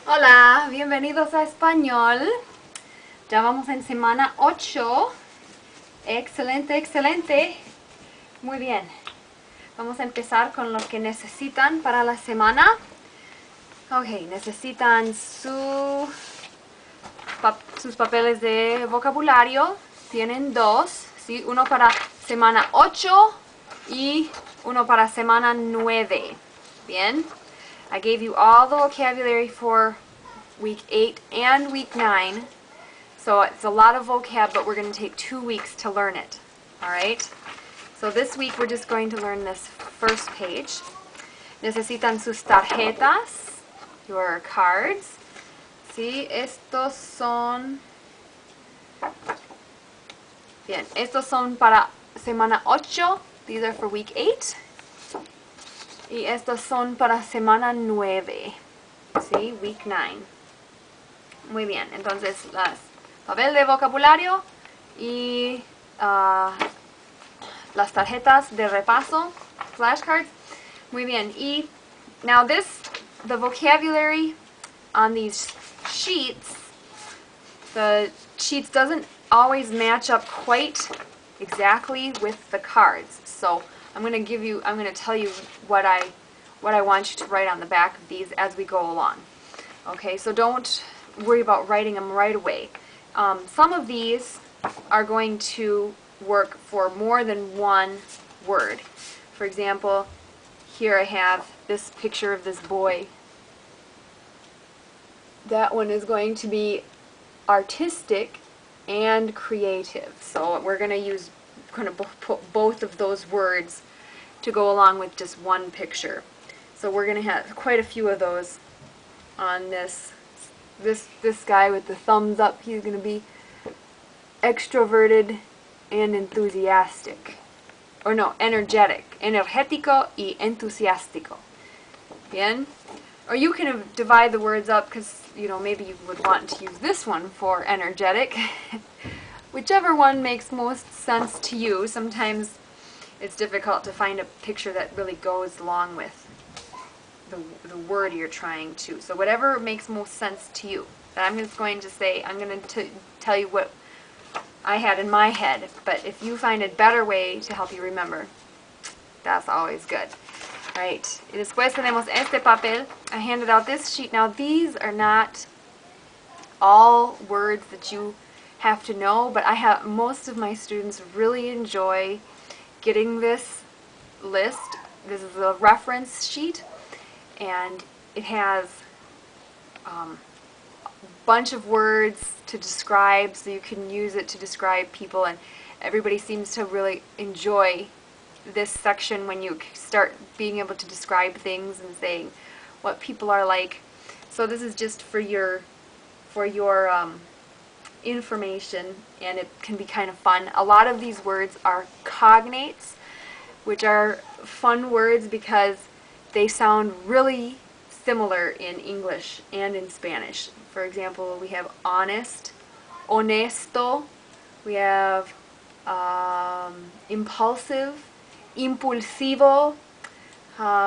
Hola, bienvenidos a Español. Ya vamos en semana 8. Excelente, excelente. Muy bien. Vamos a empezar con lo que necesitan para la semana. Ok, necesitan sus papeles de vocabulario. Tienen dos, ¿sí? Uno para semana 8 y uno para semana 9. Bien. I gave you all the vocabulary for week 8 and week 9. So it's a lot of vocab, but we're going to take 2 weeks to learn it. Alright? So this week we're just going to learn this first page. Necesitan sus tarjetas, your cards. Sí, estos son... Bien, estos son para semana 8. These are for week 8. Y estos son para semana 9. ¿Sí? Week 9. Muy bien, entonces papel de vocabulario y las tarjetas de repaso, flashcards. Muy bien, y now the vocabulary on these sheets, the sheets doesn't always match up quite exactly with the cards. So I'm going to tell you what I want you to write on the back of these as we go along. Okay, so don't worry about writing them right away. Some of these are going to work for more than one word. For example, here I have this picture of this boy. That one is going to be artistic and creative. So we're going to put both of those words to go along with just one picture. So we're going to have quite a few of those on this guy with the thumbs up. He's going to be extroverted and enthusiastic. Or no, energetic. Energético y entusiástico. Bien? Or you can divide the words up because, you know, maybe you would want to use this one for energetic. Whichever one makes most sense to you. Sometimes it's difficult to find a picture that really goes along with the word you're trying to. So whatever makes most sense to you. But I'm just going to say, I'm going to tell you what I had in my head. But if you find a better way to help you remember, that's always good. Right. Y después tenemos este papel. I handed out this sheet. Now these are not all words that you have to know, but most of my students really enjoy getting this list. This is a reference sheet, and it has a bunch of words to describe, so you can use it to describe people, and everybody seems to really enjoy this section when you start being able to describe things and saying what people are like. So this is just for your information, and it can be kind of fun. A lot of these words are cognates, which are fun words because they sound really similar in English and in Spanish. For example, we have honest, honesto, we have impulsive, impulsivo,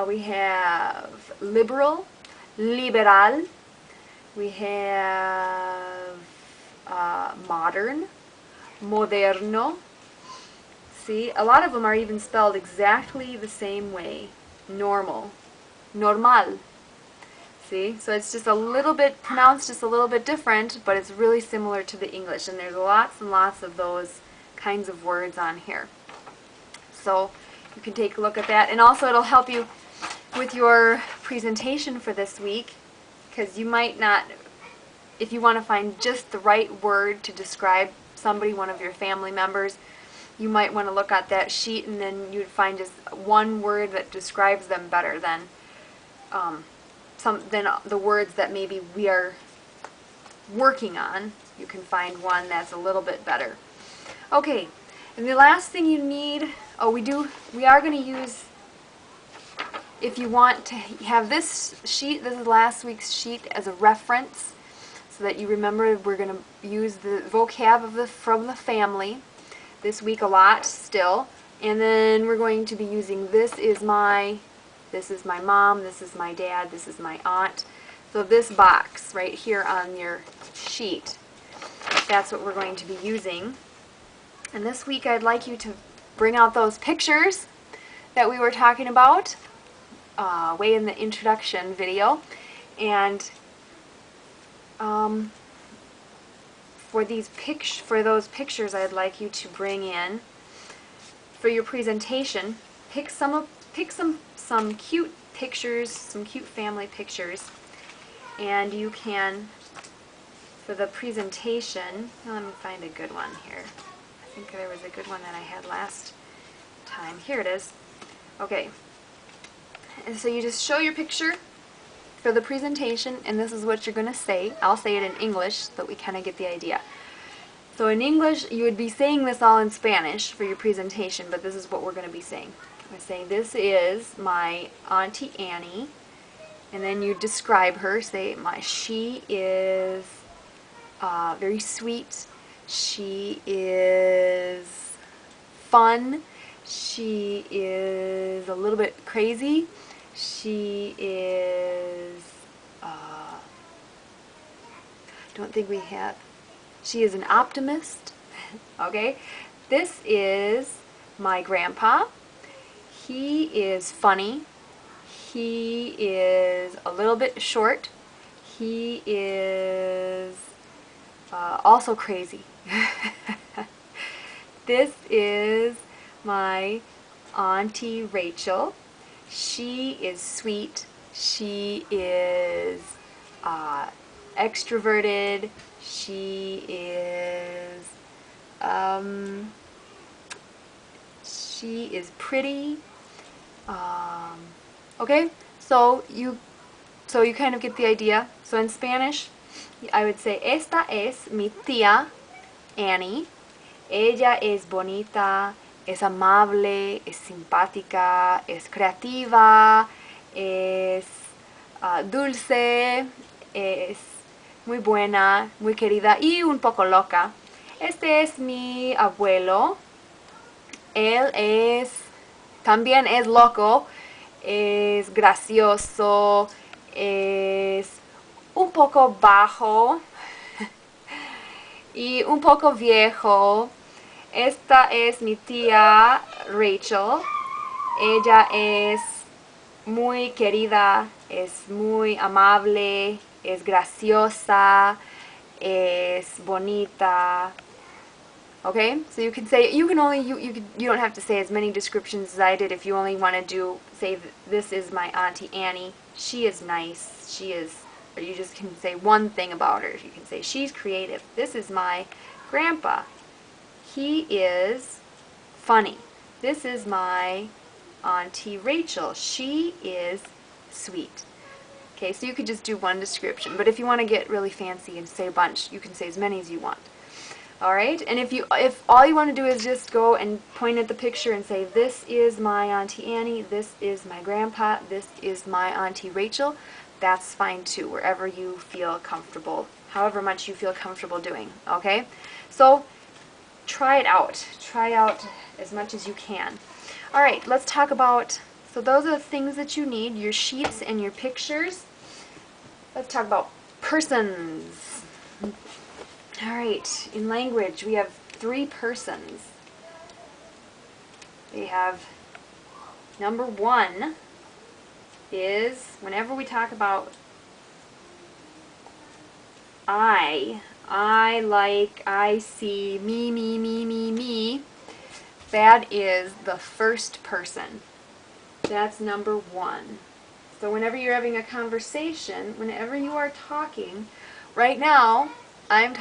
we have liberal, liberal, we have modern, moderno. See, a lot of them are even spelled exactly the same way. Normal, normal. See, so it's just a little bit pronounced just a little bit different, but it's really similar to the English, and there's lots and lots of those kinds of words on here. So you can take a look at that, and also it'll help you with your presentation for this week, because you might not, if you want to find just the right word to describe somebody, one of your family members, you might want to look at that sheet, and then you'd find just one word that describes them better than the words that maybe we are working on. You can find one that's a little bit better. Okay, and the last thing you need, we are going to use, if you want to have this sheet, this is last week's sheet, as a reference, so that you remember we're going to use the vocab from the family this week a lot still, and then we're going to be using this is my mom, this is my dad, this is my aunt. So this box right here on your sheet, that's what we're going to be using. And this week I'd like you to bring out those pictures that we were talking about way in the introduction video. And for those pictures I'd like you to bring in for your presentation. Pick some cute pictures, some cute family pictures, and you can, for the presentation, let me find a good one here. I think there was a good one that I had last time. Here it is. Okay. And so you just show your picture for the presentation, and this is what you're going to say. I'll say it in English, but we kind of get the idea. So in English, you would be saying this all in Spanish for your presentation, but this is what we're going to be saying. I'm saying, this is my Auntie Annie, and then you describe her. Say, she is very sweet. She is fun. She is a little bit crazy. She is, don't think we have, she is an optimist. Okay, this is my grandpa. He is funny. He is a little bit short. He is also crazy. This is my Auntie Rachel. She is sweet. She is extroverted. She is pretty. Okay, so you kind of get the idea. So in Spanish, I would say, esta es mi tía Annie. Ella es bonita, es amable, es simpática, es creativa, es dulce, es muy buena, muy querida y un poco loca. Este es mi abuelo. Él también es loco, es gracioso, es un poco bajo y un poco viejo. Esta es mi tía Rachel. Ella es muy querida, es muy amable, es graciosa, es bonita. Okay, so you can say, you don't have to say as many descriptions as I did. If you only want to say this is my Auntie Annie. She is nice. She is, or you just can say one thing about her. You can say she's creative. This is my grandpa. He is funny. This is my Auntie Rachel. She is sweet. Okay, so you could just do one description, but if you want to get really fancy and say a bunch, you can say as many as you want. Alright, and if all you want to do is just go and point at the picture and say, this is my Auntie Annie, this is my grandpa, this is my Auntie Rachel, that's fine too, wherever you feel comfortable, however much you feel comfortable doing. Okay, so try it out. Try out as much as you can. Alright, let's talk about, so those are the things that you need, your sheets and your pictures. Let's talk about persons. Alright, in language we have 3 persons. We have, number 1 is, whenever we talk about I like, I see, me, that is the first person. That's number 1. So whenever you're having a conversation, whenever you are talking, right now, I'm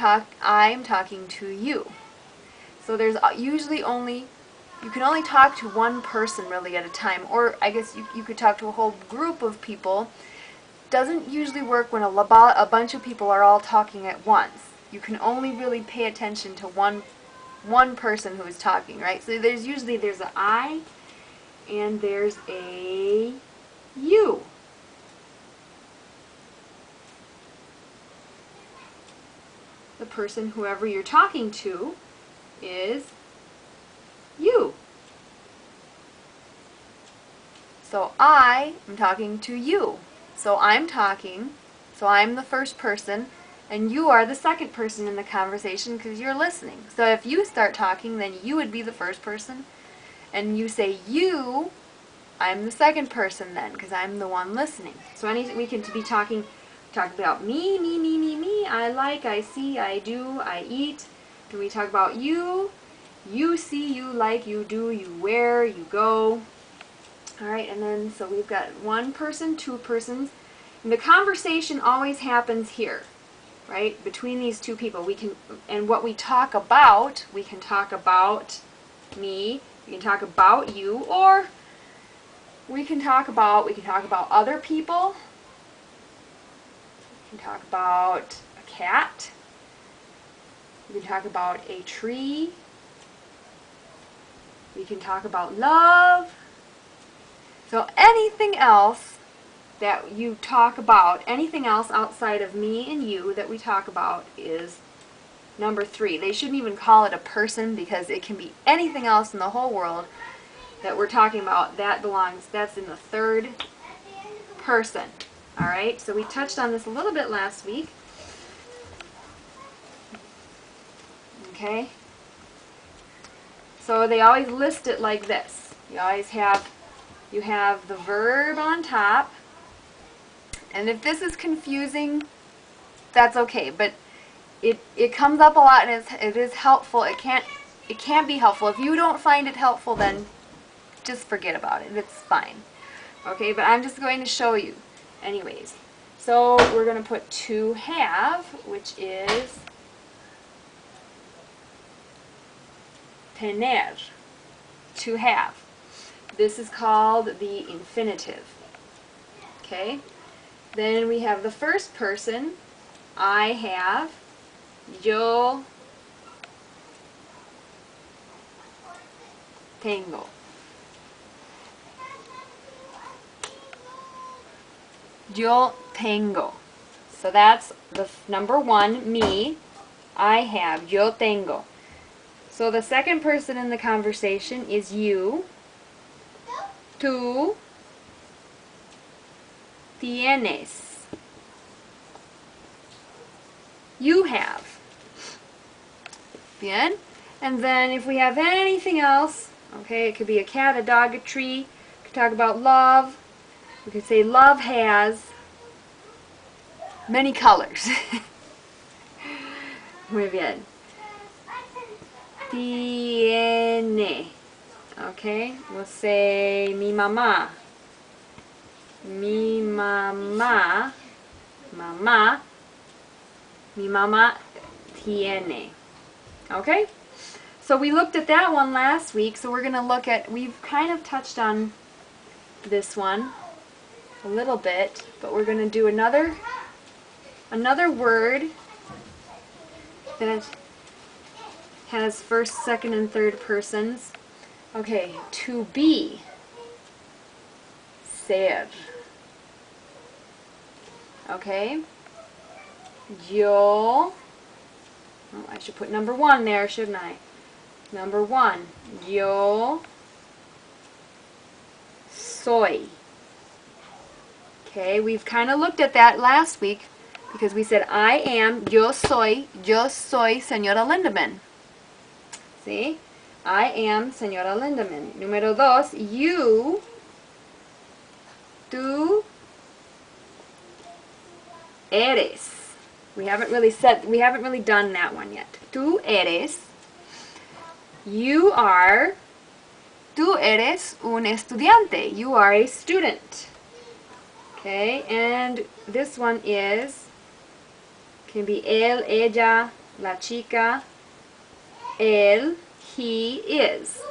talking to you. So there's usually you can only talk to one person really at a time, or I guess you could talk to a whole group of people. Doesn't usually work when a bunch of people are all talking at once. You can only really pay attention to one person who is talking, right? So there's an I and there's a you. The person, whoever you're talking to, is you. So I am talking to you. So I'm talking, So I'm the first person, and you are the second person in the conversation because you're listening. So if you start talking, then you would be the first person, and you say you, I'm the second person then because I'm the one listening. So we can be talk about me, I like, I see, I do, I eat. Then we talk about you see, you like, you do, you wear, you go. Alright, and then so we've got one person, two persons. And the conversation always happens here, right? Between these two people. And what we talk about, we can talk about me, we can talk about you, or we can talk about other people. We can talk about a cat. We can talk about a tree. We can talk about love. So anything else that you talk about, anything else outside of me and you that we talk about is number 3. They shouldn't even call it a person because it can be anything else in the whole world that we're talking about. That's in the third person. Alright, so we touched on this a little bit last week. Okay? So they always list it like this. You have the verb on top. And if this is confusing, that's okay. But it comes up a lot, and it is helpful. It can be helpful. If you don't find it helpful, then just forget about it. It's fine. Okay, but I'm just going to show you. Anyways, so we're going to put to have, which is tener, to have. This is called the infinitive. Okay? Then we have the first person, I have, yo tengo. Yo tengo. So that's the number 1, me, I have, yo tengo. So the second person in the conversation is you. Tú tienes. You have. Bien. And then if we have anything else, okay, it could be a cat, a dog, a tree. We could talk about love. We could say love has many colors. Muy bien. Tiene. Okay, we'll say mi mamá. Mi mamá. Mamá. Mi mamá tiene. Okay? So we looked at that one last week, so we're going to look at, we've kind of touched on this one a little bit, but we're going to do another word that has first, second, and third persons. Okay, to be, ser. Okay, yo, oh, I should put number 1 there, shouldn't I? Number 1, yo soy. Okay, we've kind of looked at that last week because we said I am, yo soy Señora Lindemann. See? I am Señora Lindemann. Número 2, you, tú eres. We haven't really done that one yet. Tú eres. You are. Tú eres un estudiante. You are a student. Okay, and this one can be él, ella, la chica, él, he is.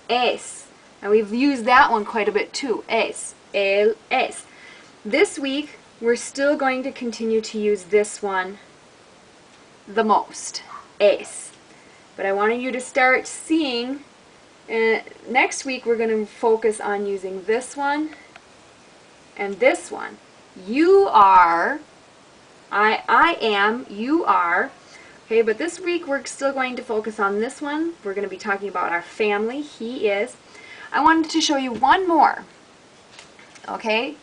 Es. And we've used that one quite a bit too. Es. Él es. This week, we're still going to continue to use this one the most. Es. But I wanted you to start seeing, next week we're going to focus on using this one and this one. You are, I am, you are. Okay, but this week we're still going to focus on this one. We're going to be talking about our family. He is. I wanted to show you one more. Okay?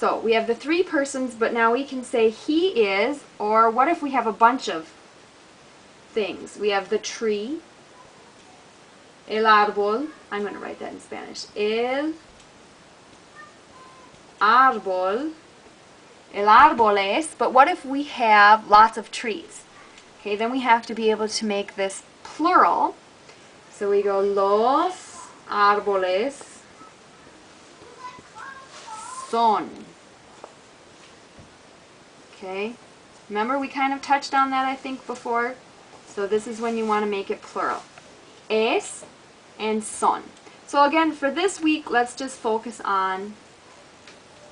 So we have the three persons, but now we can say he is, or what if we have a bunch of things? We have the tree, el árbol. I'm going to write that in Spanish. El árbol. El árbol es, but what if we have lots of trees? Okay, then we have to be able to make this plural. So we go los árboles son. Okay, remember we kind of touched on that I think before. So this is when you want to make it plural. Es and son. So again, for this week, let's just focus on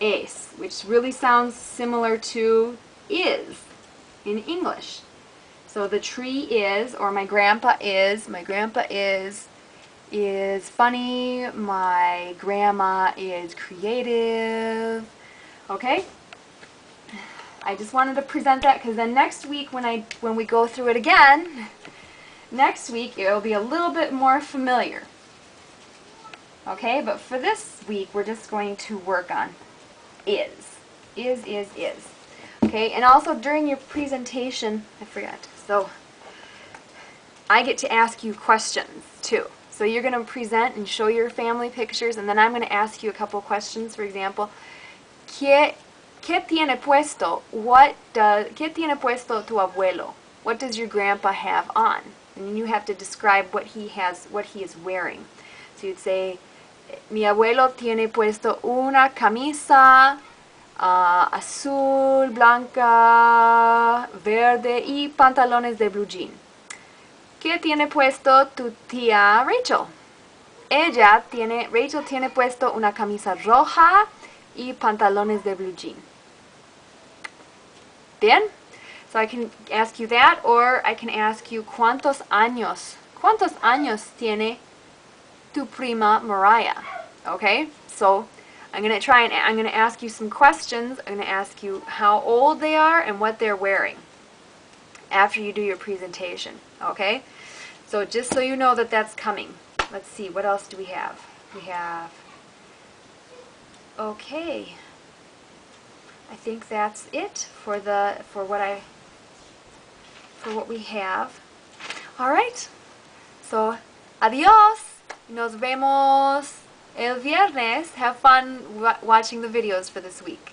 es, which really sounds similar to is in English. So the tree is, or my grandpa is funny, my grandma is creative. Okay? I just wanted to present that because then next week when we go through it again, next week it'll be a little bit more familiar. Okay, but for this week we're just going to work on is. Okay, and also during your presentation, I forgot, so I get to ask you questions too. So you're going to present and show your family pictures, and then I'm going to ask you a couple questions. For example, ¿Qué tiene puesto? ¿Qué tiene puesto tu abuelo? What does your grandpa have on? And you have to describe what he is wearing. So you'd say, mi abuelo tiene puesto una camisa azul, blanca, verde y pantalones de blue jean. ¿Qué tiene puesto tu tía Rachel? Rachel tiene puesto una camisa roja y pantalones de blue jean. Bien? So I can ask you that, or I can ask you ¿Cuántos años tiene tu prima Mariah? Okay? So I'm going to ask you some questions. I'm going to ask you how old they are and what they're wearing after you do your presentation. Okay? So just so you know that that's coming. Let's see, what else do we have? We have, okay, I think that's it for what we have. All right. So, adiós. Nos vemos el viernes. Have fun watching the videos for this week.